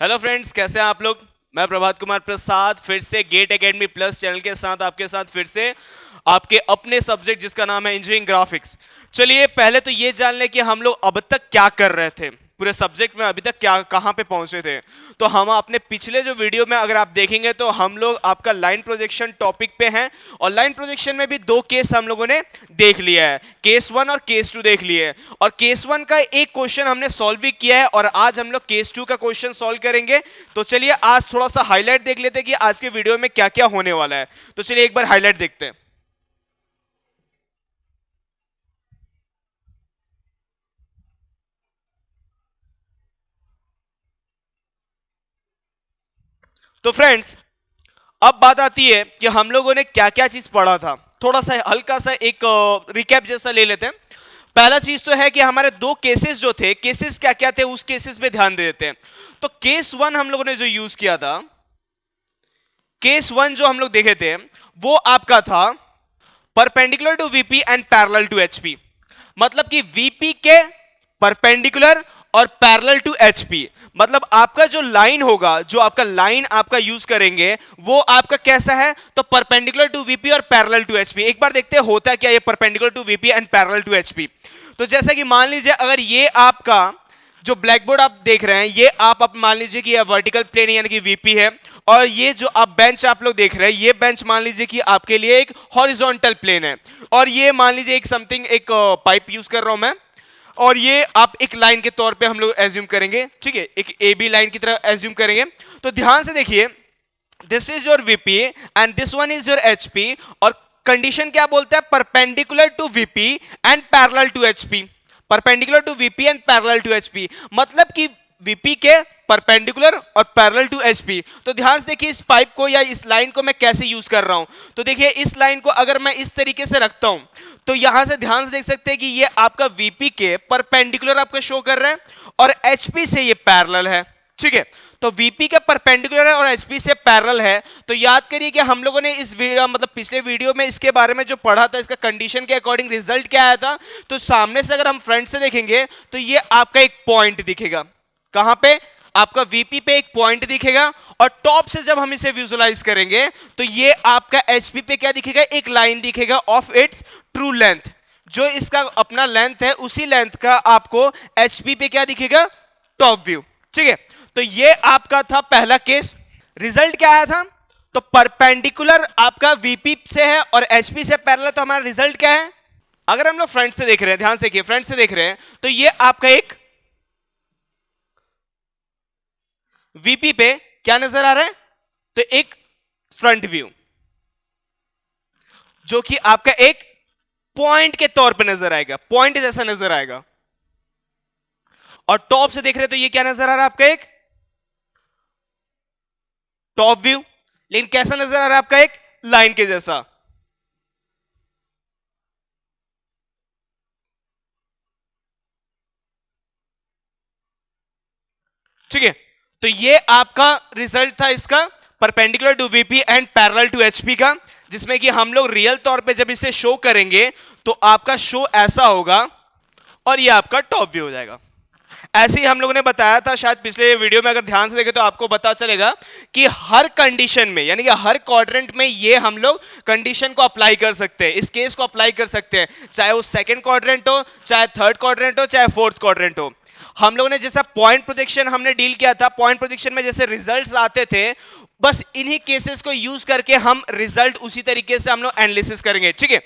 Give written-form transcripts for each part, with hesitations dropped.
Hello friends, कैसे हैं आप लोग। मैं प्रभात कुमार प्रसाद फिर से गेट एकेडमी प्लस चैनल के साथ आपके साथ फिर से आपके अपने सब्जेक्ट जिसका नाम है इंजीनियरिंग ग्राफिक्स। चलिए पहले तो ये जान लें कि हम लोग अब तक क्या कर रहे थे, पूरे सब्जेक्ट में अभी तक क्या कहां पे पहुंचे थे। तो हम अपने पिछले जो वीडियो में अगर आप देखेंगे तो हम लोग आपका लाइन प्रोजेक्शन टॉपिक पे हैं और लाइन प्रोजेक्शन में भी दो केस हम लोगों ने देख लिया है, केस 1 और केस 2 देख लिए है। और केस 1 का एक क्वेश्चन हमने सॉल्व भी किया है और आज हम लोग केस 2 का क्वेश्चन सॉल्व करेंगे। तो चलिए आज थोड़ा सा हाईलाइट देख लेते हैं कि आज के वीडियो में क्या क्या होने वाला है। तो चलिए एक बार हाईलाइट देखते हैं। तो फ्रेंड्स, अब बात आती है कि हम लोगों ने क्या क्या चीज पढ़ा था। थोड़ा सा हल्का सा एक रिकैप जैसा ले लेते हैं। पहला चीज तो है कि हमारे दो केसेस जो थे, केसेस क्या क्या थे उस केसेस पे ध्यान दे देते हैं। तो केस 1 हम लोगों ने जो यूज किया था, केस 1 जो हम लोग देखे थे वो आपका था perpendicular to VP and parallel to HP. मतलब कि वीपी के परपेंडिकुलर और पैरेलल टू एचपी। मतलब आपका जो लाइन होगा, जो आपका लाइन आपका यूज करेंगे वो आपका कैसा है, तो परपेंडिकुलर टू वीपी और पैरेलल टू एचपी। एक बार देखते हैं होता क्या ये perpendicular to VP and parallel to HP. तो जैसा कि मान लीजिए अगर ये आपका जो ब्लैक बोर्ड आप देख रहे हैं, ये आप मान लीजिए कि वर्टिकल प्लेन यानी कि वीपी है, और ये जो आप बेंच आप लोग देख रहे हैं, ये बेंच मान लीजिए कि आपके लिए एक हॉरिजॉन्टल प्लेन है, और ये मान लीजिए एक समथिंग एक पाइप यूज कर रहा हूं मैं, और ये आप एक लाइन के तौर पे हम लोग एज्यूम करेंगे, ठीक है, एक ए बी लाइन की तरह एज्यूम करेंगे। तो ध्यान से देखिए, this is your VP and this one is your HP, और कंडीशन क्या बोलता है, perpendicular to VP and parallel to HP. Perpendicular to VP and parallel to HP मतलब कि वीपी के परपेंडिकुलर और पैरेलल टू एचपी। तो ध्यान से देखिए इस पाइप को या इस लाइन को मैं कैसे यूज कर रहा हूं। तो देखिए इस लाइन को अगर मैं इस तरीके से रखता हूं तो यहां से ध्यान से देख सकते हैं कि ये आपका वीपी के परपेंडिकुलर आपका शो कर रहा है और एचपी से ये पैरेलल है, ठीक है। तो वीपी के परपेंडिकुलर है और एचपी से पैरेलल है। तो याद करिए कि हम लोगों ने इस वीडियो मतलब पिछले वीडियो में इसके बारे में जो पढ़ा था, इसका कंडीशन के अकॉर्डिंग रिजल्ट क्या आया था। तो सामने से अगर हम फ्रंट से देखेंगे तो ये आपका एक पॉइंट दिखेगा, कहां पे, आपका वीपी पे एक पॉइंट दिखेगा, और टॉप से जब हम इसे विजुलाइज करेंगे तो ये आपका एचपी पे क्या दिखेगा, एक लाइन दिखेगा ऑफ इट्स ट्रू लेंथ। जो इसका अपना लेंथ है उसी लेंथ का आपको एचपी पे क्या दिखेगा, टॉप व्यू, ठीक है। तो ये आपका था पहला केस। रिजल्ट क्या आया था, तो परपेंडिकुलर आपका वीपी से है और एचपी से पैरेलल। तो हमारा रिजल्ट क्या है, अगर हम लोग फ्रंट से देख रहे हैं, ध्यान से देखिए फ्रंट से देख रहे हैं, तो ये आपका एक वीपी पे क्या नजर आ रहा है, तो एक फ्रंट व्यू जो कि आपका एक पॉइंट के तौर पे नजर आएगा, पॉइंट जैसा नजर आएगा। और टॉप से देख रहे हैं तो ये क्या नजर आ रहा है, आपका एक टॉप व्यू, लेकिन कैसा नजर आ रहा है, आपका एक लाइन के जैसा। ठीक है, तो ये आपका रिजल्ट था इसका perpendicular to VP and parallel to HP का, जिसमें कि हम लोग रियल तौर पे जब इसे शो करेंगे तो आपका शो ऐसा होगा और ये आपका टॉप व्यू हो जाएगा। ऐसे ही हम लोगों ने बताया था शायद पिछले वीडियो में, अगर ध्यान से देखें तो आपको पता चलेगा कि हर कंडीशन में यानी कि हर क्वाड्रेंट में ये हम लोग कंडीशन को अप्लाई कर सकते हैं, इस केस को अप्लाई कर सकते हैं, चाहे वो सेकंड क्वाड्रेंट हो, चाहे थर्ड क्वाड्रेंट हो, चाहे फोर्थ क्वाड्रेंट हो। हम लोगों ने जैसा पॉइंट प्रोजेक्शन हमने डील किया था, पॉइंट प्रोजेक्शन में जैसे रिजल्ट्स आते थे, बस इन्हीं केसेस को यूज करके हम रिजल्ट उसी तरीके से हम लोग एनालिसिस करेंगे, ठीक है।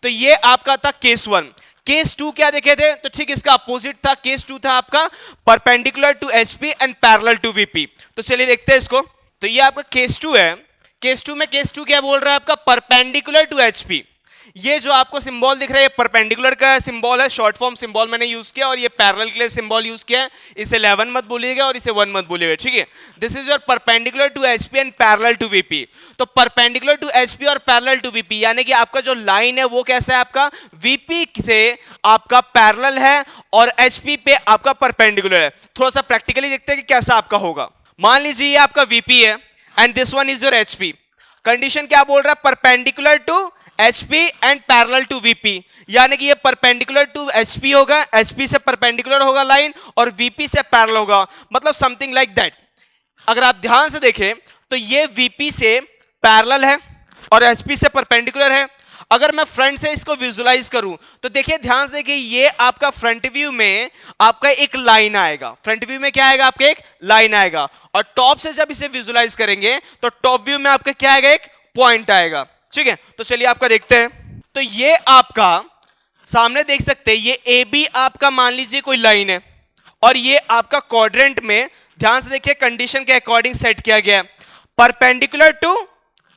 तो ये आपका था केस 1। केस 2 क्या देखे थे, तो ठीक इसका अपोजिट था। केस 2 था आपका perpendicular to HP and parallel to VP. तो चलिए देखते हैं इसको। तो ये आपका केस 2 है। केस 2 में केस 2 क्या बोल रहा है, आपका परपेंडिकुलर टू एचपी। ये जो आपको सिंबल दिख रहा है, परपेंडिकुलर का सिंबल है, शॉर्ट फॉर्म सिंबल मैंने यूज किया, और ये पैरेलल के लिए सिंबल यूज किया है। इसे 11 मत बोलिएगा और इसे 1 मत बोलिएगा, ठीक है। This is your perpendicular to HP and parallel to VP. तो परपेंडिकुलर टू एचपी और पैरेलल टू वीपी यानी कि आपका जो लाइन है वो कैसा है, आपका वीपी से आपका पैरेलल है और एचपी पे आपका परपेंडिकुलर है। थोड़ा सा प्रैक्टिकली देखते हैं कि कैसा आपका होगा। मान लीजिए ये आपका वीपी है and this one is your HP. Condition क्या बोल रहा है, perpendicular to HP and parallel to VP, यानी कि ये परपेंडिकुलर टू एचपी होगा, एचपी से परपेंडिकुलर होगा लाइन और वीपी से पैरेलल होगा, मतलब समथिंग लाइक दैट। अगर आप ध्यान से देखें तो ये VP से पैरेलल है और HP से परपेंडिकुलर है। अगर मैं फ्रंट से इसको विजुलाइज करूं तो देखिए, ध्यान से देखिए, ये आपका फ्रंट व्यू में आपका एक लाइन आएगा। फ्रंट व्यू में क्या आएगा? आपका एक लाइन आएगा। और टॉप से जब इसे विजुलाइज करेंगे तो टॉप व्यू में आपका क्या आएगा? एक पॉइंट आएगा। ठीक है, तो चलिए आपका देखते हैं। तो ये आपका सामने देख सकते हैं, ये AB आपका मान लीजिए कोई लाइन है और ये आपका क्वाड्रेंट में, ध्यान से देखिए, कंडीशन के अकॉर्डिंग सेट किया गया है, perpendicular to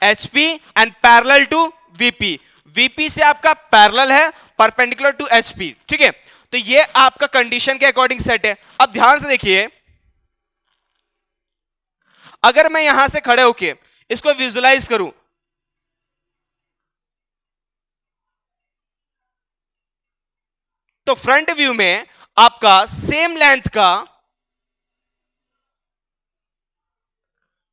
HP and parallel to VP। VP से आपका पैरेलल है, परपेंडिकुलर टू HP। ठीक है, तो ये आपका कंडीशन के अकॉर्डिंग सेट है। अब ध्यान से देखिए, अगर मैं यहां से खड़े होके इसको विजुलाइज करूं तो फ्रंट व्यू में आपका सेम लेंथ का,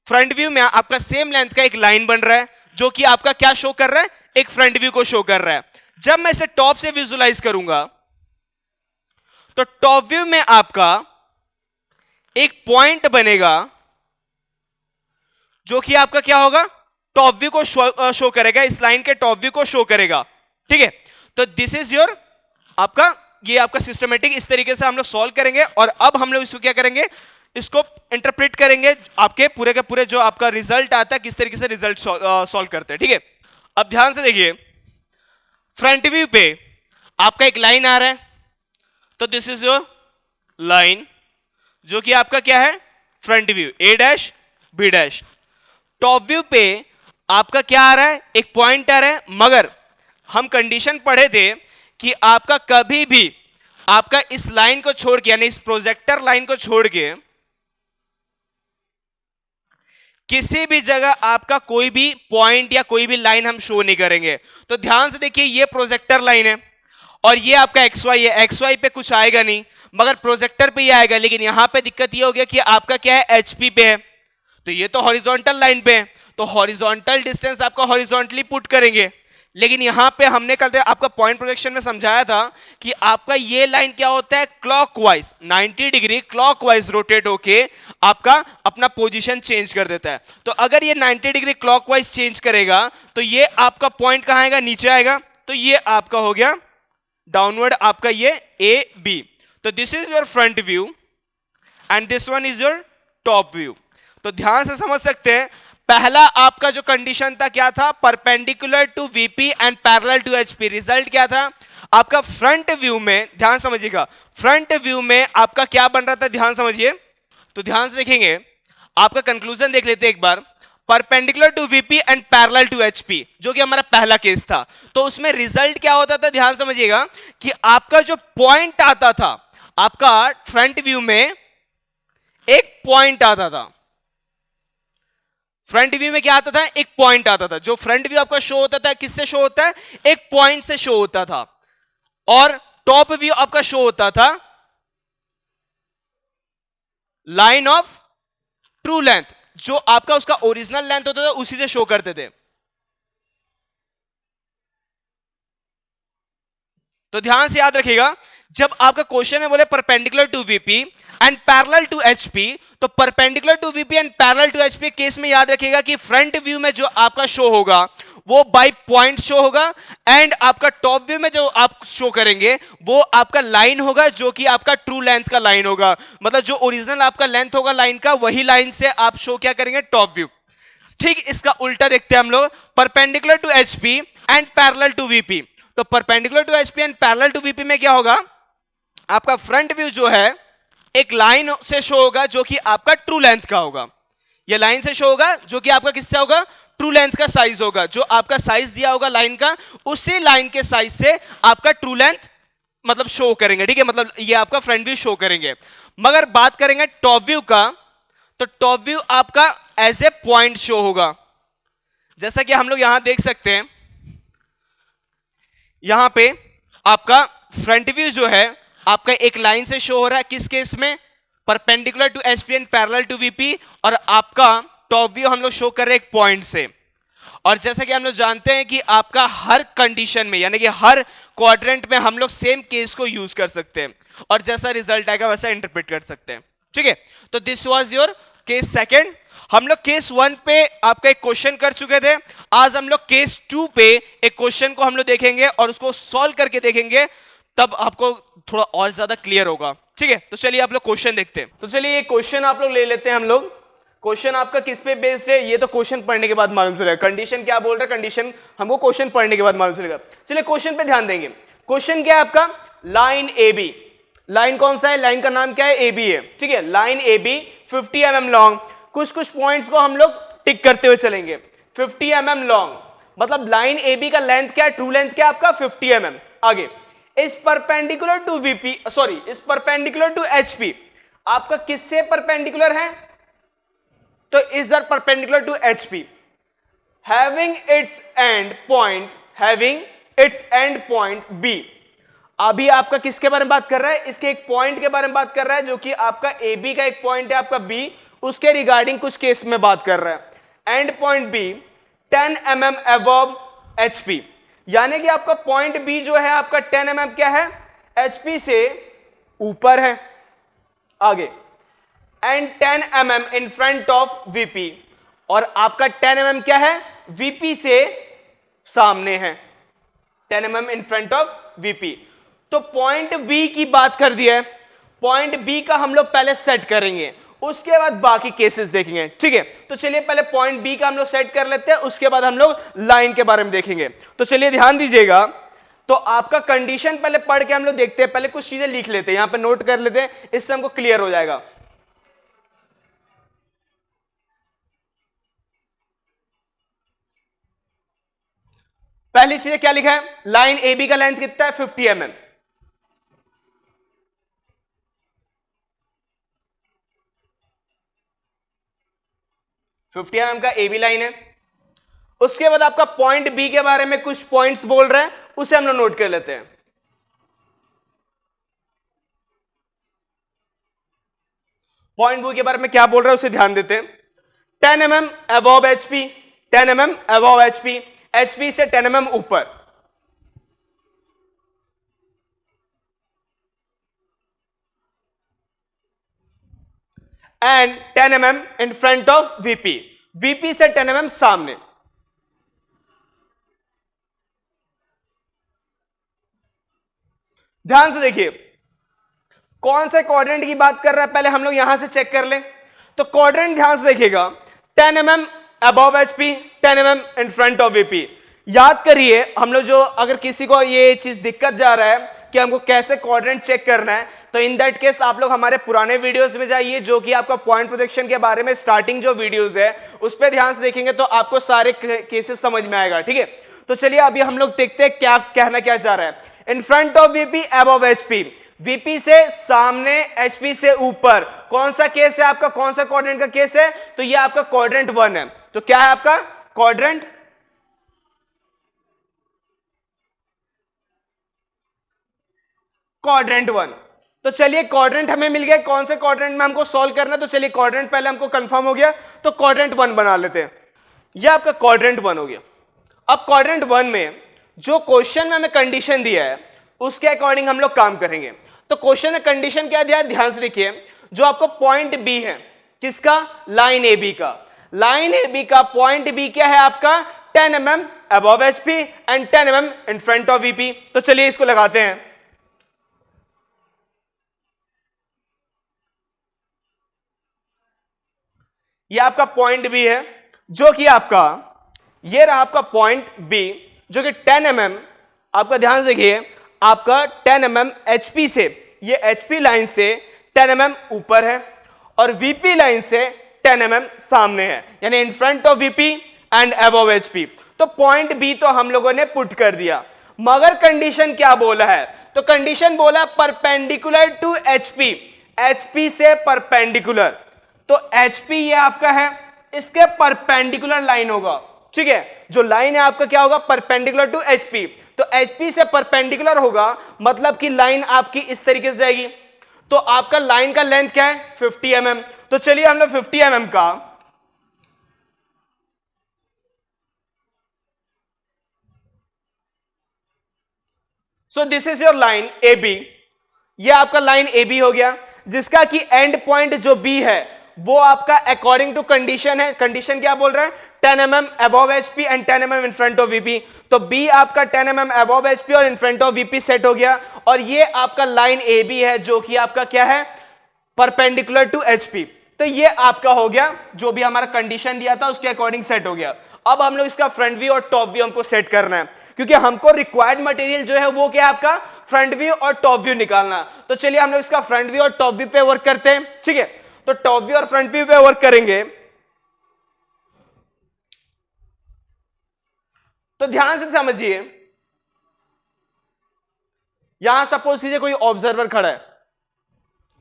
फ्रंट व्यू में आपका सेम लेंथ का एक लाइन बन रहा है जो कि आपका क्या शो कर रहा है? एक फ्रंट व्यू को शो कर रहा है। जब मैं इसे टॉप से विजुलाइज करूंगा तो टॉप व्यू में आपका एक पॉइंट बनेगा जो कि आपका क्या होगा? टॉप व्यू को शो करेगा, इस लाइन के टॉप व्यू को शो करेगा। ठीक है, तो दिस इज योर आपका, ये आपका सिस्टमेटिक, इस तरीके से हम लोग सॉल्व करेंगे। और अब हम लोग इसको क्या करेंगे? इसको इंटरप्रेट करेंगे, आपके पूरे के पूरे जो आपका रिजल्ट आता है किस तरीके से रिजल्ट सॉल्व करते हैं। ठीक है, अब ध्यान से देखिए, फ्रंट व्यू पे आपका एक लाइन आ रहा है, तो दिस इज योर लाइन जो कि आपका क्या है? Front view, A' B'। Top view पे आपका क्या आ रहा है? एक पॉइंट आ रहा है। मगर हम कंडीशन पढ़े थे कि आपका कभी भी आपका इस लाइन को छोड़ के, यानी इस प्रोजेक्टर लाइन को छोड़ के किसी भी जगह आपका कोई भी पॉइंट या कोई भी लाइन हम शो नहीं करेंगे। तो ध्यान से देखिए, ये प्रोजेक्टर लाइन है और ये आपका XY है। XY पे कुछ आएगा नहीं, मगर प्रोजेक्टर पे ही आएगा। लेकिन यहां पे दिक्कत ये हो गया कि आपका क्या है? HP पे है, तो ये तो हॉरिजॉन्टल लाइन पे है, तो हॉरिजॉन्टल डिस्टेंस आपका हॉरिजॉन्टली पुट करेंगे। लेकिन यहां पे हमने कल आपका पॉइंट प्रोजेक्शन में समझाया था कि आपका ये लाइन क्या होता है? क्लॉकवाइज 90 डिग्री क्लॉकवाइज रोटेट होके आपका अपना पोजीशन चेंज कर देता है। तो अगर ये 90 डिग्री क्लॉकवाइज चेंज करेगा तो ये आपका पॉइंट कहां आएगा? नीचे आएगा। तो ये आपका हो गया डाउनवर्ड, आपका ये AB। तो this is your front view and this one is your top view. तो ध्यान से समझ सकते हैं, पहला आपका जो कंडीशन था क्या था? Perpendicular to VP and parallel to HP। Result क्या था? आपका फ्रंट व्यू में, ध्यान समझिएगा, फ्रंट व्यू में आपका क्या बन रहा था? ध्यान समझिए, तो ध्यान से देखेंगे, आपका कंक्लूजन देख लेते हैं एक बार। Perpendicular to VP and parallel to HP, जो कि हमारा पहला केस था। तो उसमें रिजल्ट क्या होता था? ध्यान समझिएगा कि आपका जो पॉइंट आता था, आपका फ्रंट व्यू में एक पॉइंट आता था। फ्रंट व्यू में क्या आता था? एक पॉइंट आता था। जो फ्रंट व्यू आपका शो होता था, किससे शो होता है? एक पॉइंट से शो होता था। और टॉप व्यू आपका शो होता था लाइन ऑफ ट्रू लेंथ, जो आपका उसका ओरिजिनल लेंथ होता था उसी से शो करते थे। तो ध्यान से याद रखिएगा, जब आपका क्वेश्चन है बोले perpendicular to VP and parallel to HP, तो perpendicular to VP and parallel to HP case में याद रखिएगा कि फ्रंट व्यू में जो आपका शो होगा वो बाय पॉइंट शो होगा, एंड आपका टॉप व्यू में जो आप शो करेंगे वो आपका लाइन होगा जो कि आपका ट्रू लेंथ का लाइन होगा। मतलब जो ओरिजिनल आपका लेंथ होगा लाइन का, वही लाइन से आप शो क्या करेंगे? Top view. ठीक इसका उल्टा देखते हैं हम लोग, perpendicular to HP and parallel to VP। तो perpendicular to HP and parallel to VP में क्या होगा? आपका फ्रंट व्यू जो है एक लाइन से शो होगा जो कि आपका ट्रू लेंथ का होगा। ये लाइन से शो होगा जो कि आपका किससे होगा? ट्रू लेंथ का साइज होगा। जो आपका साइज दिया होगा लाइन का, उसी लाइन के साइज से आपका ट्रू लेंथ मतलब शो करेंगे। ठीक है, मतलब ये आपका फ्रंट व्यू शो करेंगे। मगर बात करेंगे टॉप व्यू का, तो टॉप व्यू आपका एज ए पॉइंट शो होगा। जैसा कि हम लोग यहां देख सकते हैं, यहां पे आपका फ्रंट व्यू जो है आपका एक लाइन से शो हो रहा है। किस केस में? Perpendicular to HP and parallel to VP। और आपका टॉप व्यू हम लोग शो कर रहे हैं एक पॉइंट से। और जैसा कि हम लोग जानते हैं कि आपका हर कंडीशन में, यानी कि हर क्वाड्रेंट में हम लोग सेम केस को यूज कर सकते हैं और जैसा रिजल्ट आएगा वैसा इंटरप्रेट कर सकते हैं। ठीक है, तो this was your case second. हम लोग केस 1 पे आपका एक क्वेश्चन कर चुके थे। आज हम लोग केस 2 पे एक क्वेश्चन को हम लोग देखेंगे और उसको सॉल्व करके देखेंगे, तब आपको थोड़ा और ज्यादा क्लियर होगा। ठीक है, तो चलिए आप लोग क्वेश्चन देखते हैं। तो चलिए ये क्वेश्चन आप लोग ले लेते हैं हम लोग। क्वेश्चन आपका किस पे बेस्ड है ये तो क्वेश्चन पढ़ने के बाद मालूम चलेगा। कंडीशन क्या बोल रहा है, कंडीशन हमको क्वेश्चन पढ़ने के बाद मालूम चलेगा। चलिए क्वेश्चन पे ध्यान देंगे। क्वेश्चन क्या है आपका, लाइन ए बी। लाइन कौन सा है, लाइन का नाम क्या है, ए बी है। ठीक है, line A B 50 mm long. कुछ कुछ पॉइंट्स को हम लोग टिक करते हुए चलेंगे। 50 mm लॉन्ग मतलब लाइन ए बी का लेंथ क्या है, ट्रू लेंथ क्या है आपका 50 mm। आगे is perpendicular to VP, sorry is perpendicular to HP, आपका किससे परपेंडिकुलर है, तो is the perpendicular to HP, having its end point B. अभी आपका किसके बारे में बात कर रहा है, इसके एक पॉइंट के बारे में बात कर रहा है, जो कि आपका ए बी का एक पॉइंट है आपका बी, उसके रिगार्डिंग कुछ केस में बात कर रहा है। End point B 10 mm above HP, यानी कि आपका पॉइंट बी जो है आपका 10 mm क्या है, एचपी से ऊपर है। आगे and 10 mm in front of VP, और आपका 10 mm क्या है, वीपी से सामने है। 10 mm in front of VP. तो पॉइंट बी की बात कर दिया है, पॉइंट बी का हम लोग पहले सेट करेंगे, उसके बाद बाकी केसेस देखेंगे। ठीक है, तो चलिए पहले पॉइंट बी का हम लोग सेट कर लेते हैं, उसके बाद हम लोग लाइन के बारे में देखेंगे। तो चलिए ध्यान दीजिएगा। तो आपका कंडीशन पहले पढ़ के हम लोग देखते हैं, पहले कुछ चीजें लिख लेते हैं, यहां पे नोट कर लेते हैं, इससे हमको क्लियर हो जाएगा। पहली चीज क्या लिखा है, लाइन ए बी का लेंथ कितना है 50 mm। mm का ए बी लाइन है। उसके बाद आपका पॉइंट बी के बारे में कुछ पॉइंट्स बोल रहे हैं, उसे हम लोग नोट कर लेते हैं। पॉइंट बी के बारे में क्या बोल रहा है उसे ध्यान देते हैं। 10 mm above HP, 10 mm above HP, HP से 10 mm ऊपर। And 10 mm in front of VP, VP से 10 mm सामने। ध्यान से देखिए कौन से क्वाड्रेंट की बात कर रहा है, पहले हम लोग यहां से चेक कर लें। तो क्वाड्रेंट ध्यान से देखिएगा, 10 mm above HP, 10 mm in front of VP. याद करिए हम लोग जो, अगर किसी को ये चीज दिक्कत जा रहा है कि हमको कैसे क्वाड्रेंट चेक करना है, तो इन दैट केस आप लोग हमारे पुराने वीडियोस में जाइए, जो कि आपका पॉइंट प्रोजेक्शन के बारे में स्टार्टिंग जो वीडियोस है उस पर ध्यान से देखेंगे तो आपको सारे केसेस समझ में आएगा। ठीक है, तो चलिए अभी हम लोग देखते हैं क्या कहना क्या चाह रहा है। In front of VP above HP, VP से सामने एचपी से ऊपर, कौन सा केस है आपका, कौन सा क्वाड्रेंट का केस है, तो ये आपका क्वाड्रेंट 1 है। तो क्या है आपका क्वाड्रेंट क्वाड्रेंट 1। तो चलिए क्वाड्रेंट हमें मिल गया, कौन से क्वाड्रेंट में हमको सॉल्व करना है, तो चलिए क्वाड्रेंट पहले हमको कंफर्म हो गया, तो क्वाड्रेंट 1 बना लेते हैं। यह आपका क्वाड्रेंट 1 हो गया। अब क्वाड्रेंट 1 में जो क्वेश्चन में हमें कंडीशन दिया है उसके अकॉर्डिंग हम लोग काम करेंगे। तो क्वेश्चन में कंडीशन क्या दिया है, ध्यान से देखिए। जो आपको पॉइंट बी है, किसका, लाइन ए बी का, लाइन ए बी का पॉइंट बी क्या है आपका 10 mm above HP and 10 mm in front of VP. तो चलिए इसको लगाते हैं। ये आपका पॉइंट बी है, जो कि आपका, ये रहा आपका पॉइंट बी, जो कि 10 mm, आपका ध्यान से देखिए, आपका 10 mm एचपी से, ये एचपी लाइन से 10 mm ऊपर है, और वीपी लाइन से 10 mm सामने है, यानी in front of VP and above HP. तो पॉइंट बी तो हम लोगों ने पुट कर दिया, मगर कंडीशन क्या बोला है, तो कंडीशन बोला परपेंडिकुलर टू एचपी, एचपी से परपेंडिकुलर। तो एचपी ये आपका है, इसके परपेंडिकुलर लाइन होगा। ठीक है, जो लाइन है आपका क्या होगा, परपेंडिकुलर टू एचपी। तो एचपी से परपेंडिकुलर होगा, मतलब कि लाइन आपकी इस तरीके से जाएगी। तो आपका लाइन का लेंथ क्या है 50 mm। तो चलिए हम लोग 50 mm का so this is your line A B, ये आपका लाइन ए बी हो गया, जिसका कि एंड पॉइंट जो बी है वो आपका अकॉर्डिंग टू कंडीशन है। कंडीशन क्या बोल रहा है? 10 mm above HP and 10 mm in front of VP। तो B आपका 10 mm अबव HP और in front of VP set हो गया। और ये आपका लाइन AB है जो कि आपका क्या है? Perpendicular to HP। तो ये आपका हो गया, जो भी हमारा कंडीशन दिया था उसके अकॉर्डिंग सेट हो गया। अब हम लोग इसका फ्रंट व्यू और टॉप व्यू हमको सेट करना है, क्योंकि हमको रिक्वायर्ड मटेरियल जो है वो क्या है आपका? फ्रंट व्यू और टॉप व्यू निकालना। तो चलिए हम लोग इसका फ्रंट व्यू और टॉप व्यू पे वर्क करते हैं, ठीक है? तो टॉप व्यू और फ्रंट व्यू पे वर्क करेंगे तो ध्यान से समझिए, यहां सपोज कीजिए कोई ऑब्जर्वर खड़ा है,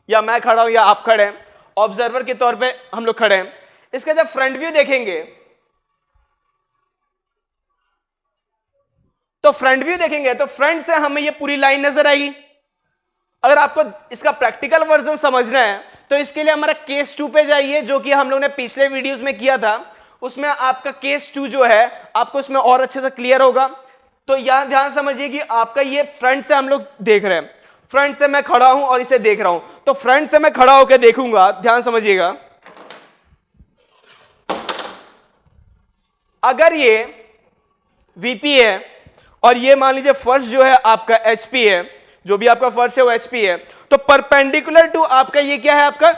या मैं खड़ा हूं या आप खड़े हैं, ऑब्जर्वर के तौर पे हम लोग खड़े हैं। इसका जब फ्रंट व्यू देखेंगे तो फ्रंट से हमें ये पूरी लाइन नजर आएगी। अगर आपको इसका प्रैक्टिकल वर्जन समझना है तो इसके लिए हमारा केस 2 पे जाइए, जो कि हम लोग ने पिछले वीडियोस में किया था। उसमें आपका केस 2 जो है आपको उसमें और अच्छे से क्लियर होगा। तो यहां ध्यान समझिए कि आपका ये फ्रंट से हम लोग देख रहे हैं, फ्रंट से मैं खड़ा हूं और इसे देख रहा हूं। तो फ्रंट से मैं खड़ा होकर देखूंगा, ध्यान समझिएगा, अगर ये VP है और ये मान लीजिए फर्श जो है आपका HP है, जो भी आपका फर्श है वो HP है, तो परपेंडिकुलर टू आपका ये क्या है? आपका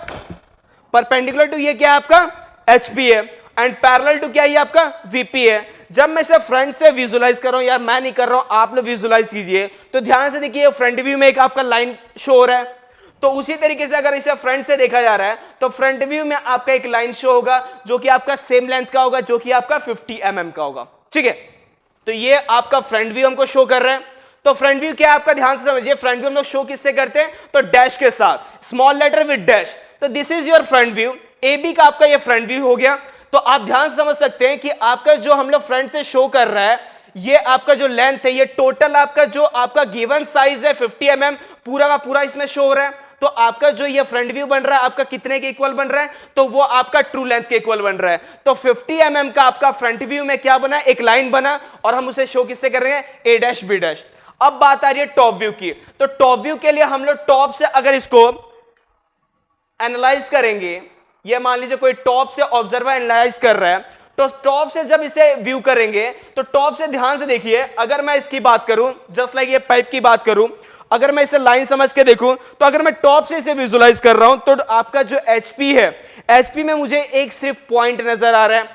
परपेंडिकुलर टू ये क्या है? आपका HP है। एंड पैरेलल टू क्या है? ये आपका VP है। जब मैं इसे फ्रंट से विजुलाइज कर रहा हूं, यार मैं नहीं कर रहा हूं, आप लोग विजुलाइज कीजिए, तो ध्यान से देखिए फ्रंट व्यू में एक आपका लाइन शो हो रहा है। तो उसी तरीके से अगर इसे फ्रंट से देखा जा रहा है तो फ्रंट व्यू में आपका एक लाइन शो होगा जो कि आपका सेम लेंथ का होगा, जो कि आपका 50 mm का होगा, ठीक है? तो ये आपका फ्रंट व्यू हमको शो कर रहे हैं। तो फ्रंट व्यू क्या है आपका? ध्यान से समझिए, फ्रंट व्यू हम लोग शो किससे करते हैं? तो डैश के साथ, स्मॉल लेटर विद डैश। तो this is your front view. AB का आपका ये फ्रंट व्यू हो गया। तो आप ध्यान से समझ सकते हैं कि आपका जो हम लोग फ्रंट से शो कर रहा है, ये आपका जो लेंथ है, ये टोटल आपका जो आपका गिवन साइज है 50 mm पूरा का पूरा इसमें शो हो रहा है। तो आपका जो ये फ्रंट व्यू बन रहा है आपका कितने के इक्वल बन रहा है? तो वो आपका ट्रू लेंथ के इक्वल बन रहा है। तो 50 mm का आपका फ्रंट व्यू में क्या बना? एक लाइन बना, और हम उसे शो किससे कर रहे हैं? A dash B dash. अब बात आ रही है टॉप व्यू की। तो टॉप व्यू के लिए हम लोग टॉप से अगर इसको एनालाइज करेंगे, ये मान लीजिए कोई टॉप से ऑब्जर्वर एनालाइज कर रहा है, तो टॉप से जब इसे व्यू करेंगे तो टॉप से ध्यान से देखिए, अगर मैं इसकी बात करूं, जस्ट लाइक ये पाइप की बात करूं, अगर मैं इसे लाइन समझ के देखूं, तो अगर मैं टॉप से इसे विजुलाइज कर रहा हूं तो आपका जो HP है, HP में मुझे एक सिर्फ पॉइंट नजर आ रहा है,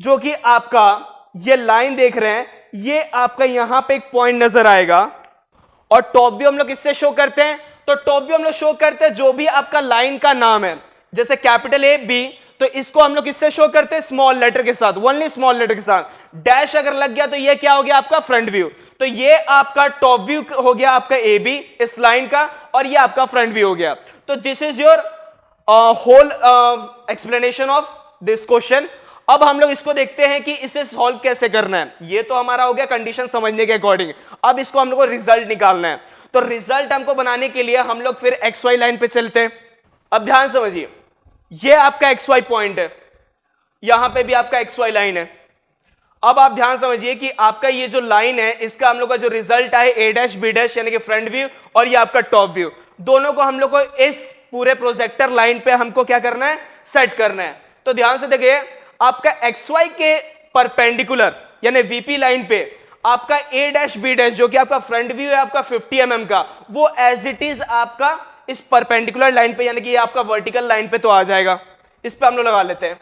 जो कि आपका ये लाइन देख रहे हैं, ये आपका यहां पे एक पॉइंट नजर आएगा। और टॉप व्यू हम लोग किससे शो करते हैं? तो टॉप व्यू हम लोग शो करते हैं जो भी आपका लाइन का नाम है, जैसे कैपिटल A B, तो इसको हम लोग किससे शो करते हैं? स्मॉल लेटर के साथ, ओनली स्मॉल लेटर के साथ। डैश अगर लग गया तो ये क्या हो गया? आपका फ्रंट व्यू। तो ये आपका टॉप व्यू हो गया आपका AB इस लाइन का, और ये आपका फ्रंट व्यू हो गया। तो this is your whole explanation of this question. अब हम लोग इसको देखते हैं कि इसे सॉल्व कैसे करना है। ये तो हमारा हो गया कंडीशन समझने के अकॉर्डिंग। अब इसको हम लोग को रिजल्ट निकालना है। तो रिजल्ट हमको बनाने के लिए हम लोग फिर XY लाइन पे चलते हैं। अब ध्यान समझिए, ये आपका XY पॉइंट है, यहां पे भी आपका XY लाइन है। अब आप ध्यान समझिए कि आपका ये जो लाइन है, इसका हम लोग का जो रिजल्ट आए A डैश B डैश, यानी कि फ्रंट व्यू, और ये आपका टॉप व्यू, दोनों को हम लोग को इस पूरे प्रोजेक्टर लाइन पे हमको क्या करना है? सेट करना है। तो ध्यान से देखिए, आपका XY के परपेंडिकुलर यानी VP लाइन पे आपका A डैश B डैश, जो कि आपका फ्रंट व्यू है आपका 50 mm का, वो एज इट इज आपका इस परपेंडिकुलर लाइन पे, यानी कि ये आपका वर्टिकल लाइन पे तो आ जाएगा। इस पे हम लोग लगा लेते हैं।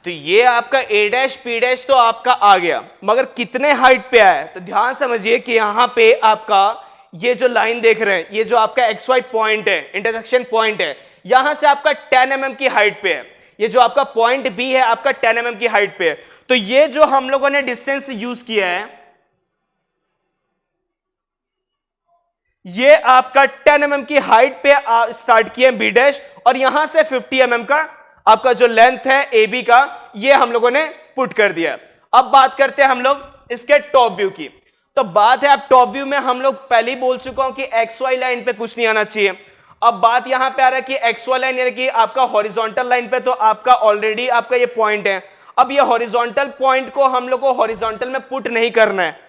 तो ये आपका A डैश B डैश तो आपका आ गया, मगर कितने हाइट पे आया? तो ध्यान समझिए कि यहां पे आपका ये जो लाइन देख रहे हैं, ये जो आपका XY पॉइंट है, इंटरसेक्शन पॉइंट है, यहां से आपका 10 mm की हाइट पे है। ये जो आपका पॉइंट B है आपका 10 mm की हाइट पे है। तो ये जो हम लोगों ने डिस्टेंस यूज किया है, ये आपका 10 mm की हाइट पे स्टार्ट किया B डैश, और यहां से 50 mm का आपका जो लेंथ है AB का, ये हम लोगों ने पुट कर दिया। अब बात करते हैं हम लोग इसके टॉप व्यू की। तो बात है, अब टॉप व्यू में हम लोग पहले ही बोल चुका हूं कि XY लाइन पे कुछ नहीं आना चाहिए। अब बात यहां पे आ रहा है कि XY लाइन यानी कि आपका हॉरिजॉन्टल लाइन पे तो आपका ऑलरेडी आपका ये पॉइंट है। अब ये हॉरिजॉन्टल पॉइंट को हम लोग को हॉरिजॉन्टल में पुट नहीं करना है,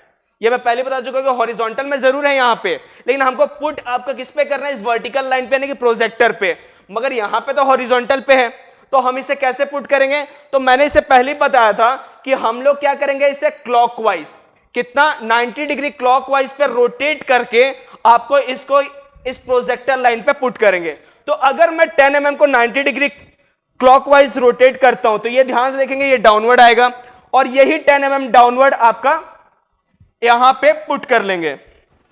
ये मैं पहले बता चुका कि हॉरिजॉन्टल में जरूर है यहां पे, लेकिन हमको पुट आपका किस पे करना है, इस वर्टिकल लाइन पे यानी कि प्रोजेक्टर पे, मगर यहां पे तो हॉरिजॉन्टल पे है, तो हम इसे कैसे पुट करेंगे? तो मैंने इसे पहले बताया था कि हम लोग क्या करेंगे, इसे क्लॉकवाइज, कितना 90 डिग्री क्लॉकवाइज पे रोटेट करके आपको इसको इस प्रोजेक्टर लाइन पे पुट करेंगे। तो अगर मैं 10 mm को 90 डिग्री क्लॉकवाइज रोटेट करता हूं तो ये ध्यान से देखेंगे ये डाउनवर्ड आएगा, और यही 10 mm डाउनवर्ड आपका यहां पे पुट कर लेंगे।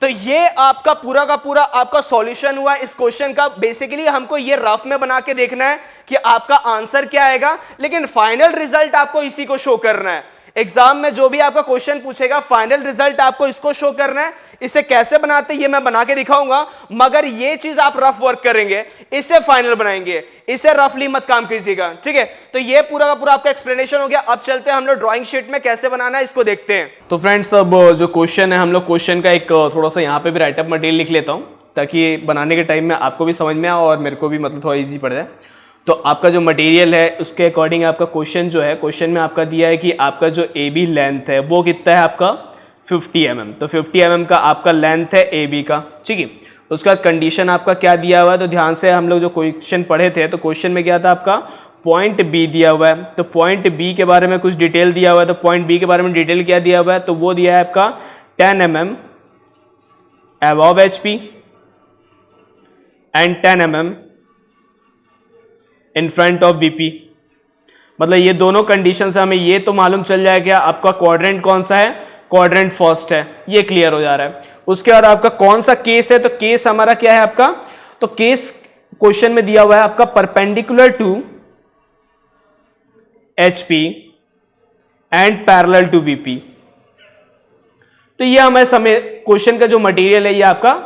तो ये आपका पूरा का पूरा आपका सॉल्यूशन हुआ इस क्वेश्चन का। बेसिकली हमको ये रफ में बना के देखना है कि आपका आंसर क्या आएगा, लेकिन फाइनल रिजल्ट आपको इसी को शो करना है। एग्जाम में जो भी आपका क्वेश्चन पूछेगा फाइनल रिजल्ट आपको इसको शो करना है। इसे कैसे बनाते हैं ये मैं बना के दिखाऊंगा, मगर ये चीज आप रफ वर्क करेंगे, इसे फाइनल बनाएंगे, इसे रफली मत काम कीजिएगा, ठीक है। तो ये पूरा का पूरा आपका एक्सप्लेनेशन हो गया। अब चलते हैं हम लोग ड्राइंग शीट में कैसे बनाना है इसको देखते हैं। तो फ्रेंड्स अब जो क्वेश्चन है, हम लोग क्वेश्चन का एक थोड़ा सा यहाँ पे भी राइटअप मटेरियल लिख लेता हूँ, ताकि बनाने के टाइम में आपको भी समझ में आए और मेरे को भी मतलब थोड़ा ईजी पड़ जाए। तो आपका जो मटेरियल है उसके अकॉर्डिंग आपका क्वेश्चन जो है, क्वेश्चन में आपका दिया है कि आपका जो ए बी लेंथ है वो कितना है आपका 50 mm। तो 50 mm का आपका लेंथ है ए बी का, ठीक है। उसका कंडीशन आपका क्या दिया हुआ है, तो ध्यान से हम लोग जो क्वेश्चन पढ़े थे, तो क्वेश्चन में क्या था आपका पॉइंट बी दिया हुआ है। तो पॉइंट बी के बारे में कुछ डिटेल दिया हुआ है। तो पॉइंट बी के बारे में डिटेल क्या दिया हुआ है, तो वो दिया है आपका 10 mm above H P and 10 mm in front of VP. मतलब ये दोनों कंडीशन से हमें ये तो मालूम चल जाएगा आपका क्वाड्रेंट कौन सा है, क्वाड्रेंट फर्स्ट है, ये क्लियर हो जा रहा है। उसके बाद आपका कौन सा केस है, तो केस हमारा क्या है आपका, तो केस क्वेश्चन में दिया हुआ है आपका perpendicular to HP and parallel to VP. तो ये हमारे समय क्वेश्चन का जो मटेरियल है ये आपका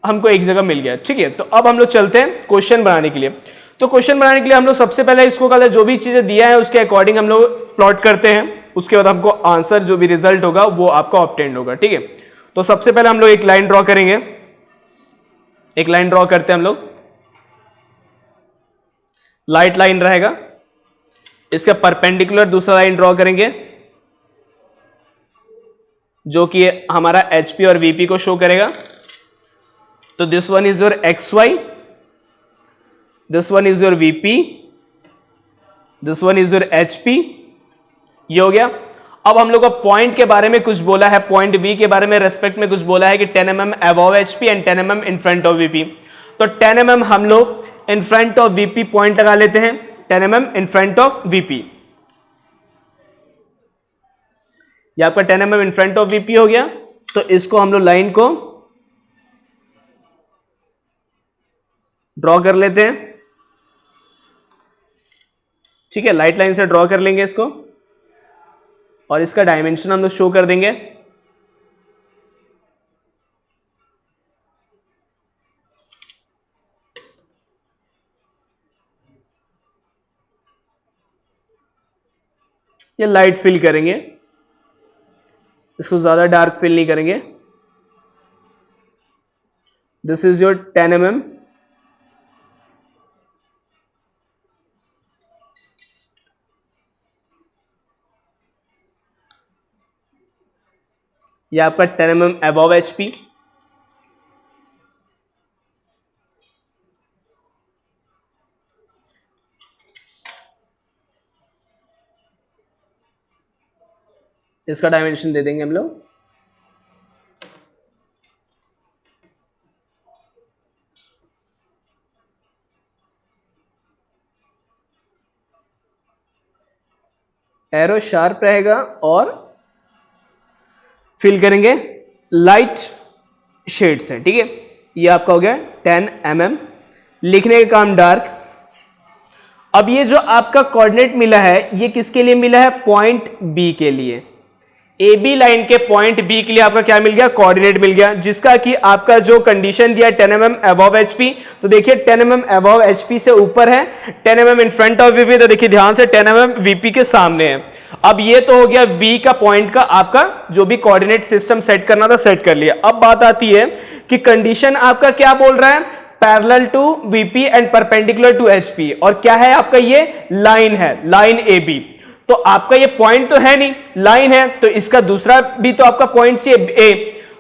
हमको एक जगह मिल गया, ठीक है। तो अब हम लोग चलते हैं क्वेश्चन बनाने के लिए। तो क्वेश्चन बनाने के लिए हम लोग सबसे पहले इसको कहते हैं जो भी चीजें दिया है उसके अकॉर्डिंग हम लोग प्लॉट करते हैं। उसके बाद हमको आंसर जो भी रिजल्ट होगा वो आपका ऑब्टेन्ड होगा, ठीक है। तो सबसे पहले हम लोग एक लाइन ड्रॉ करेंगे। एक लाइन ड्रॉ करते हैं हम लोग, लाइट लाइन रहेगा। इसका परपेंडिकुलर दूसरा लाइन ड्रॉ करेंगे जो कि हमारा एचपी और वीपी को शो करेगा। तो this one is your X Y, this one is your VP, this one is your HP. ये हो गया। अब हम लोग को पॉइंट के बारे में कुछ बोला है, पॉइंट बी के बारे में रेस्पेक्ट में कुछ बोला है कि 10 mm above HP and 10 mm in front of VP. तो 10 mm हम लोग in front of VP point लगा लेते हैं, 10 mm in front of VP. ये आपका 10 mm in front of VP हो गया। तो इसको हम लोग लाइन को ड्रॉ कर लेते हैं, ठीक है। लाइट लाइन से ड्रॉ कर लेंगे इसको और इसका डायमेंशन हम लोग शो कर देंगे। ये लाइट फिल करेंगे, इसको ज्यादा डार्क फिल नहीं करेंगे। This is your 10 mm। ये आपका 10 mm अबव एचपी, इसका डायमेंशन दे देंगे हम लोग। एरो शार्प रहेगा और फिल करेंगे लाइट शेड से, ठीक है। ये आपका हो गया 10 mm। लिखने का काम डार्क। अब ये जो आपका कोऑर्डिनेट मिला है ये किसके लिए मिला है, पॉइंट बी के लिए। ए बी लाइन के पॉइंट बी के लिए आपका क्या मिल गया, कोऑर्डिनेट मिल गया, जिसका कि आपका जो कंडीशन दिया 10 mm अबव एचपी। तो देखिए 10 mm अबव एचपी से ऊपर है, 10 mm in front of VP. तो देखिए ध्यान से 10 mm वीपी के सामने है। अब ये तो हो गया बी का पॉइंट का आपका जो भी कोऑर्डिनेट सिस्टम सेट करना था सेट कर लिया। अब बात आती है कि कंडीशन आपका क्या बोल रहा है, parallel to VP and perpendicular to HP. और क्या है आपका, ये लाइन है, लाइन ए बी। तो आपका ये पॉइंट तो है नहीं, लाइन है, तो इसका दूसरा भी तो आपका पॉइंट सी ए,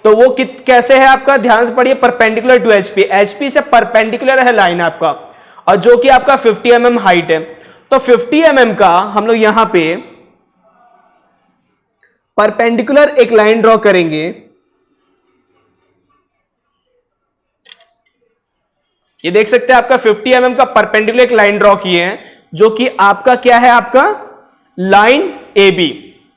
तो वो कैसे है आपका, ध्यान से पढ़िए, परपेंडिकुलर टू एचपी, एचपी से परपेंडिकुलर है लाइन आपका, और जो कि आपका 50 mm हाइट है। तो 50 mm का हम लोग यहां पे परपेंडिकुलर एक लाइन ड्रॉ करेंगे। ये देख सकते हैं आपका 50 mm का परपेंडिकुलर एक लाइन ड्रॉ किए हैं, जो कि आपका क्या है, आपका लाइन ए बी।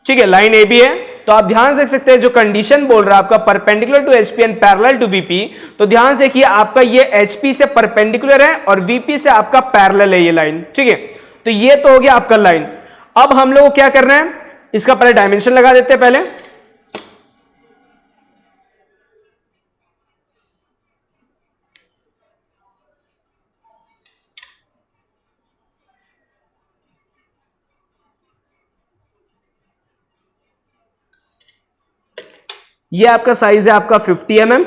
ठीक है, लाइन ए बी है। तो आप ध्यान से देख सकते हैं जो कंडीशन बोल रहा है आपका perpendicular to HP and parallel to VP, तो ध्यान से देखिए आपका ये एचपी से परपेंडिकुलर है और वीपी से आपका पैरेलल है ये लाइन। ठीक है, तो ये तो हो गया आपका लाइन। अब हम लोग को क्या करना है, इसका पहले डायमेंशन लगा देते हैं पहले। ये आपका साइज है आपका 50 mm।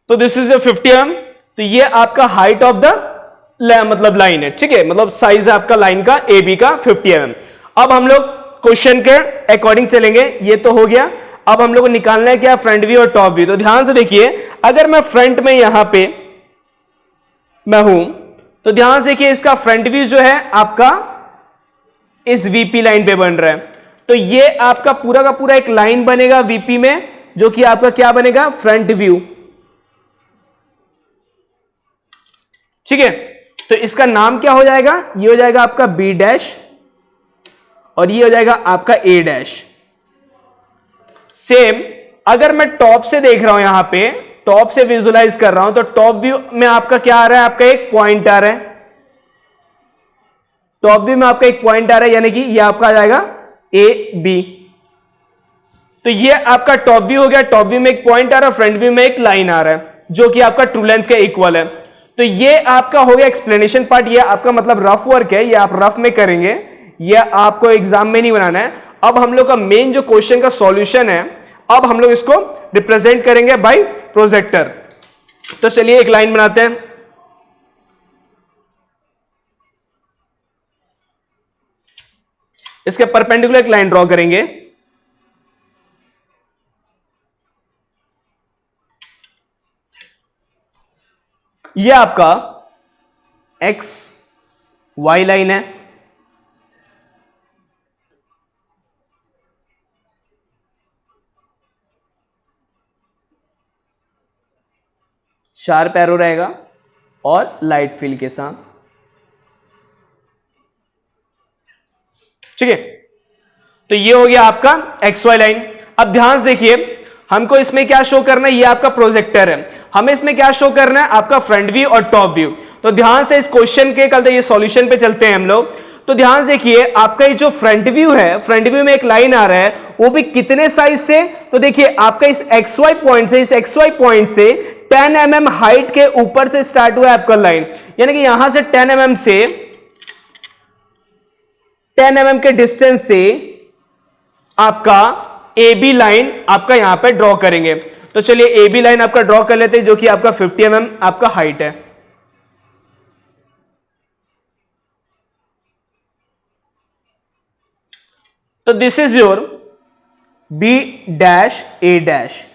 तो दिस इज ए 50 mm। तो ये आपका हाइट ऑफ द मतलब लाइन है। ठीक है, मतलब साइज है आपका लाइन का ए बी का 50 mm। अब हम लोग क्वेश्चन के अकॉर्डिंग चलेंगे, ये तो हो गया। अब हम लोग को निकालना है क्या, फ्रंट व्यू और टॉप व्यू। तो ध्यान से देखिए, अगर मैं फ्रंट में यहां पे मैं हूं, तो ध्यान से देखिए इसका फ्रंट व्यू जो है आपका इस वीपी लाइन पे बन रहा है। तो ये आपका पूरा का पूरा एक लाइन बनेगा वीपी में, जो कि आपका क्या बनेगा, फ्रंट व्यू। ठीक है, तो इसका नाम क्या हो जाएगा, ये हो जाएगा आपका बी डैश और ये हो जाएगा आपका ए डैश। सेम अगर मैं टॉप से देख रहा हूं, यहां पे टॉप से विजुलाइज कर रहा हूं, तो टॉप व्यू में आपका क्या आ रहा है, आपका एक पॉइंट आ रहा है। टॉप व्यू में आपका एक पॉइंट आ रहा है, यानी कि ये आपका आ जाएगा ए बी। तो ये आपका टॉप व्यू हो गया। टॉप व्यू में एक पॉइंट आ रहा है, फ्रंट व्यू में एक लाइन आ रहा है, जो कि आपका ट्रू लेंथ के इक्वल है। तो ये आपका हो गया एक्सप्लेनेशन पार्ट। ये आपका मतलब रफ वर्क है, ये आप रफ में करेंगे, ये आपको एग्जाम में नहीं बनाना है। अब हम लोग का मेन जो क्वेश्चन का सॉल्यूशन है, अब हम लोग इसको रिप्रेजेंट करेंगे बाय प्रोजेक्टर। तो चलिए एक लाइन बनाते हैं। इसके परपेंडिकुलर एक लाइन ड्रॉ करेंगे। ये आपका एक्स वाई लाइन है। शार्प एरो रहेगा और लाइट फील के साथ। ठीक है, तो ये हो गया आपका एक्स वाई लाइन। अब ध्यान से देखिए, हमको इसमें क्या शो करना है, ये आपका प्रोजेक्टर है, हमें इसमें क्या शो करना है, आपका फ्रंट व्यू और टॉप व्यू। तो ध्यान से इस क्वेश्चन के कल ये सॉल्यूशन पे चलते हैं हम लोग। तो ध्यान से देखिए, आपका ये जो फ्रंट व्यू है, फ्रंट व्यू में एक लाइन आ रहा है, वो भी कितने साइज से, तो देखिए आपका इस एक्स वाई पॉइंट से, इस एक्स वाई पॉइंट से 10 mm हाइट के ऊपर से स्टार्ट हुआ है आपका लाइन, यानी कि यहां से 10 mm से 10 mm के डिस्टेंस से आपका ए बी लाइन आपका यहां पे ड्रॉ करेंगे। तो चलिए ए बी लाइन आपका ड्रॉ कर लेते हैं, जो कि आपका 50 mm आपका हाइट है। तो this is your B dash A dash,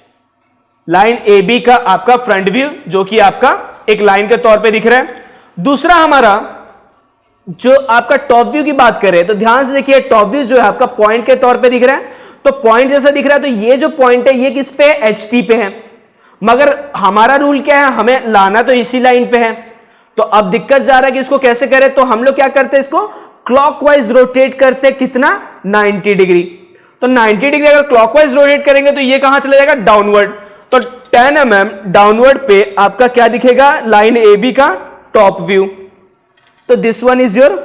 line A B का आपका फ्रंट व्यू, जो कि आपका एक लाइन के तौर पे दिख रहा है। दूसरा हमारा जो आपका टॉप व्यू की बात करें, तो ध्यान से देखिए, टॉप व्यू जो है आपका पॉइंट के तौर पे दिख रहा है। तो पॉइंट जैसा दिख रहा है, तो ये जो पॉइंट है ये किस पे है, एचपी पे है। मगर हमारा रूल क्या है, हमें लाना तो इसी लाइन पे है। तो अब दिक्कत जा रहा है कि इसको कैसे करें, तो हम लोग क्या करते हैं, इसको क्लॉकवाइज रोटेट करते हैं, कितना, 90 डिग्री। तो 90 डिग्री अगर क्लॉकवाइज रोटेट करेंगे तो ये कहां चला जाएगा, डाउनवर्ड। तो 10 mm डाउनवर्ड पे आपका क्या दिखेगा, लाइन ए बी का टॉप व्यू। तो this one is your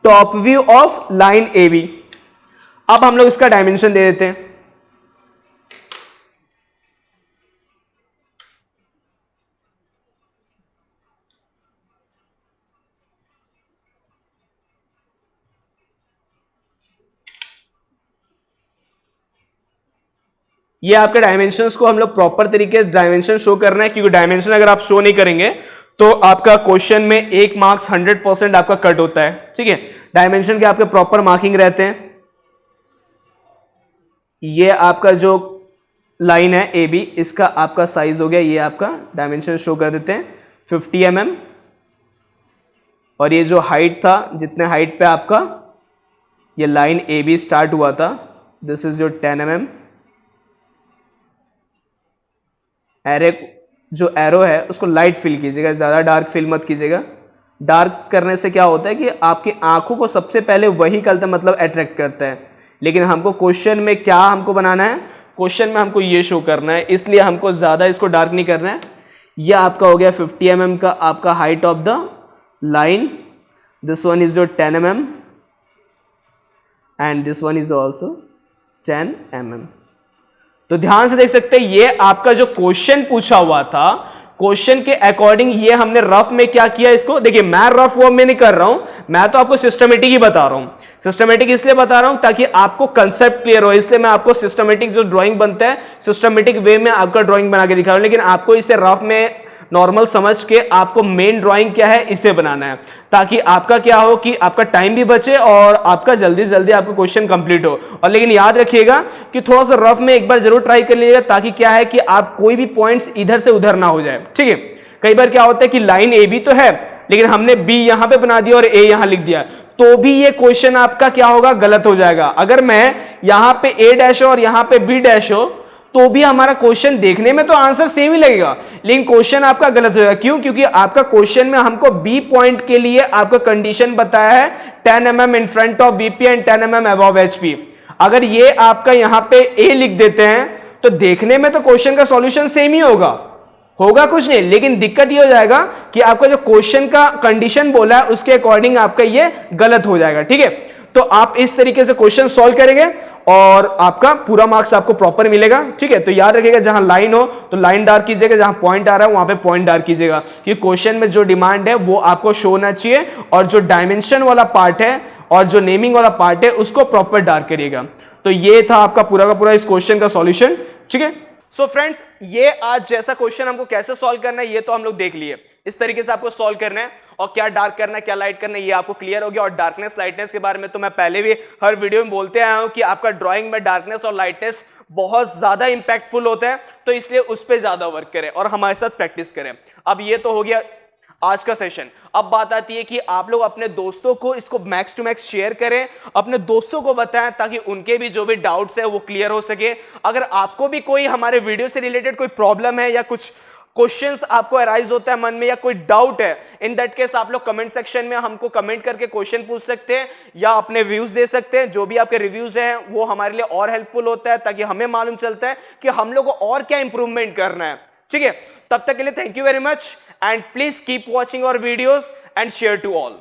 top view of line A B. अब हम लोग इसका डायमेंशन दे देते हैं। ये आपके डायमेंशंस को हम लोग प्रॉपर तरीके से डायमेंशन शो करना है, क्योंकि डायमेंशन अगर आप शो नहीं करेंगे तो आपका क्वेश्चन में 1 मार्क्स 100% आपका कट होता है। ठीक है, डायमेंशन के आपके प्रॉपर मार्किंग रहते हैं। ये आपका जो लाइन है ए बी, इसका आपका साइज हो गया, ये आपका डायमेंशन शो कर देते हैं 50 mm। और ये जो हाइट था, जितने हाइट पे आपका ये लाइन ए बी स्टार्ट हुआ था, दिस इज योर 10 mm। जो एरो है उसको लाइट फिल कीजिएगा, ज़्यादा डार्क फिल मत कीजिएगा। डार्क करने से क्या होता है कि आपकी आंखों को सबसे पहले वही करता है, मतलब अट्रैक्ट करता है। लेकिन हमको क्वेश्चन में क्या हमको बनाना है, क्वेश्चन में हमको ये शो करना है, इसलिए हमको ज़्यादा इसको डार्क नहीं करना है। ये आपका हो गया 50 mm का आपका height of the line. This one is your 10 mm and this one is also 10 mm। तो ध्यान से देख सकते हैं, ये आपका जो क्वेश्चन पूछा हुआ था, क्वेश्चन के अकॉर्डिंग ये हमने रफ में क्या किया इसको। देखिए मैं रफ वर्क में नहीं कर रहा हूं, मैं तो आपको सिस्टमेटिक ही बता रहा हूं। सिस्टमेटिक इसलिए बता रहा हूं ताकि आपको कंसेप्ट क्लियर हो, इसलिए मैं आपको सिस्टमेटिक जो ड्राइंग बनता है सिस्टमेटिक वे में आपका ड्राइंग बना के दिखा रहा हूं। लेकिन आपको इसे रफ में नॉर्मल समझ के आपको मेन ड्राइंग क्या है इसे बनाना है, ताकि आपका क्या हो कि आपका टाइम भी बचे और आपका जल्दी जल्दी आपका क्वेश्चन कंप्लीट हो। और लेकिन याद रखिएगा कि थोड़ा सा रफ में एक बार जरूर ट्राई कर लीजिएगा, ताकि क्या है कि आप कोई भी पॉइंट्स इधर से उधर ना हो जाए। ठीक है, कई बार क्या होता है कि लाइन ए बी तो है, लेकिन हमने बी यहां पे बना दिया और ए यहां लिख दिया, तो भी ये क्वेश्चन आपका क्या होगा, गलत हो जाएगा। अगर मैं यहां पे ए डैश हो और यहां पे बी डैश हो तो भी हमारा क्वेश्चन देखने में तो आंसर सेम ही लगेगा, लेकिन क्वेश्चन आपका गलत हो जाएगा। क्यों? क्योंकि आपका क्वेश्चन में हमको बी पॉइंट के लिए आपका कंडीशन बताया है 10 mm in front of BP and 10 mm above HP. अगर ये आपका यहां पे ए लिख देते हैं तो देखने में तो क्वेश्चन का सॉल्यूशन सेम ही होगा कुछ नहीं, लेकिन दिक्कत ये हो जाएगा कि आपका जो क्वेश्चन का कंडीशन बोला है उसके अकॉर्डिंग आपका ये गलत हो जाएगा। ठीक है, तो आप इस तरीके से क्वेश्चन सॉल्व करेंगे और आपका पूरा मार्क्स आपको प्रॉपर मिलेगा। ठीक है, तो याद रखिएगा जहां लाइन हो तो लाइन डार्क कीजिएगा, जहां पॉइंट आ रहा है वहां पे पॉइंट डार्क कीजिएगा, कि क्वेश्चन में जो डिमांड है वो आपको शो होना चाहिए, और जो डायमेंशन वाला पार्ट है और जो नेमिंग वाला पार्ट है उसको प्रॉपर डार्क करिएगा। तो ये था आपका पूरा का पूरा इस क्वेश्चन का सॉल्यूशन। ठीक है, सो फ्रेंड्स, ये आज जैसा क्वेश्चन हमको कैसे सॉल्व करना है ये तो हम लोग देख लिए। इस तरीके से आपको सॉल्व करना है, और क्या डार्क करना है क्या लाइट करना है ये आपको क्लियर हो गया। और डार्कनेस लाइटनेस के बारे में तो मैं पहले भी हर वीडियो में बोलते आया हूं कि आपका ड्राइंग में डार्कनेस और लाइटनेस बहुत ज्यादा इंपैक्टफुल होता है, तो इसलिए उस पर ज्यादा वर्क करें और हमारे साथ प्रैक्टिस करें। अब ये तो हो गया आज का सेशन। अब बात आती है कि आप लोग अपने दोस्तों को इसको मैक्स टू मैक्स शेयर करें, अपने दोस्तों को बताएं, ताकि उनके भी जो भी डाउट्स है वो क्लियर हो सके। अगर आपको भी कोई हमारे वीडियो से रिलेटेड कोई प्रॉब्लम है या कुछ क्वेश्चंस आपको अराइज होता है मन में या कोई डाउट है, इन दैट केस आप लोग कमेंट सेक्शन में हमको कमेंट करके क्वेश्चन पूछ सकते हैं या अपने व्यूज दे सकते हैं। जो भी आपके रिव्यूज हैं वो हमारे लिए और हेल्पफुल होता है, ताकि हमें मालूम चलता है कि हम लोग को और क्या इंप्रूवमेंट करना है। ठीक है, तब तक के लिए thank you very much, and please keep watching our videos and share to all.